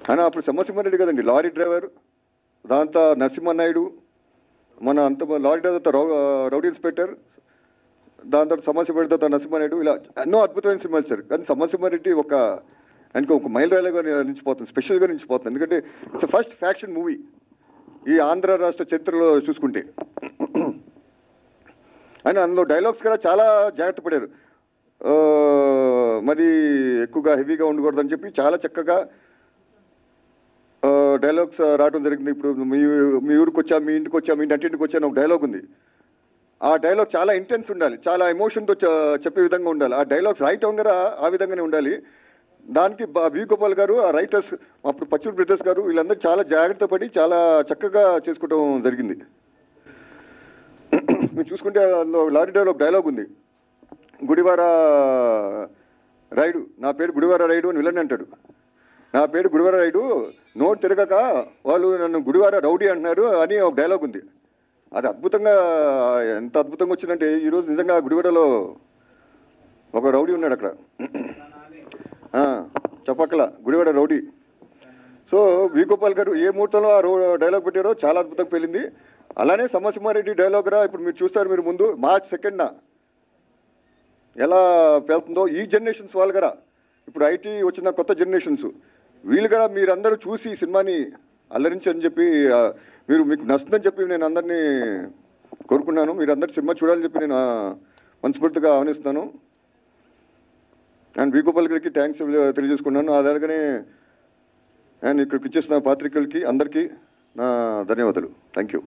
ఆయన అప్పుడు సమరసింహారెడ్డి కదండి లారీ డ్రైవర్, దాంతో నరసింహనాయుడు, మన అంత లారీ డ్రైవర్ రౌడీ ఇన్స్పెక్టర్, దాని తర్వాత సమరసింహారెడ్డి తర్వాత నరసింహానాయుడు, ఇలా ఎన్నో అద్భుతమైన సినిమాలు సార్. కానీ సమరసింహారెడ్డి ఆయనకు ఒక మైలురాయిగా నిలిచిపోతుంది, స్పెషల్గా నిలిచిపోతుంది. ఎందుకంటే ఇట్స్ ఫస్ట్ ఫ్యాక్షన్ మూవీ ఈ ఆంధ్ర రాష్ట్ర చరిత్రలో చూసుకుంటే. ఆయన అందులో డైలాగ్స్ కూడా చాలా జాగ్రత్త పడారు. మరి ఎక్కువగా హెవీగా ఉండకూడదని చెప్పి చాలా చక్కగా డైలాగ్స్ రావడం జరిగింది. ఇప్పుడు మీ ఊరికి వచ్చా, మీ ఇంటికి వచ్చా, మీ ఇంటికి వచ్చా అని ఒక డైలాగ్ ఉంది. ఆ డైలాగ్ చాలా ఇంటెన్స్ ఉండాలి, చాలా ఎమోషన్తో చెప్పే విధంగా ఉండాలి. ఆ డైలాగ్స్ రాయటం కూడా ఆ విధంగానే ఉండాలి. దానికి వి గోపాల్ గారు, ఆ రైటర్స్, అప్పుడు పచ్చూరు బ్రదర్స్ గారు, వీళ్ళందరూ చాలా జాగ్రత్త పడి చాలా చక్కగా చేసుకోవడం జరిగింది. మీరు చూసుకుంటే అందులో లారీ డ్రైవర్లో ఒక డైలాగ్ ఉంది, గుడివార రైడు, నా పేరు గుడివార రైడు అని విలన్ అంటాడు. నా పేరు గుడివార రైడు, నోట్ తిరగక వాళ్ళు నన్ను గుడివార రౌడీ అంటున్నారు అని ఒక డైలాగ్ ఉంది. అది అద్భుతంగా, ఎంత అద్భుతంగా వచ్చిందంటే ఈరోజు నిజంగా గుడివాడలో ఒక రౌడీ ఉన్నాడు అక్కడ, చెప్పక్కల Gudivada rowdy. So we Gopal గారు ఏ ముహూర్తంలో ఆ డైలాగ్ పెట్టారో చాలా అద్భుతంగా పెళ్ళింది. అలానే సమరసింహారెడ్డి డైలాగ్ రా ఇప్పుడు మీరు చూస్తారు, మీరు ముందు March 2న ఎలా వెళ్తుందో ఈ జనరేషన్స్ వాళ్ళు కదా, ఇప్పుడు ఐటీ వచ్చిన కొత్త జనరేషన్స్ వీళ్ళుగా మీరందరూ చూసి ఈ సినిమాని అల్లరించని చెప్పి, మీకు నచ్చుతుందని చెప్పి నేను అందరినీ కోరుకున్నాను. మీరందరూ సినిమా చూడాలని చెప్పి నేను మనస్ఫూర్తిగా ఆహ్వానిస్తున్నాను. అండ్ వి గోపాల్ గారికి థ్యాంక్స్ తెలియజేసుకున్నాను. అలాగనే నేను ఇక్కడికి ఇచ్చేసిన పాత్రికలకి అందరికీ నా ధన్యవాదాలు. Thank you.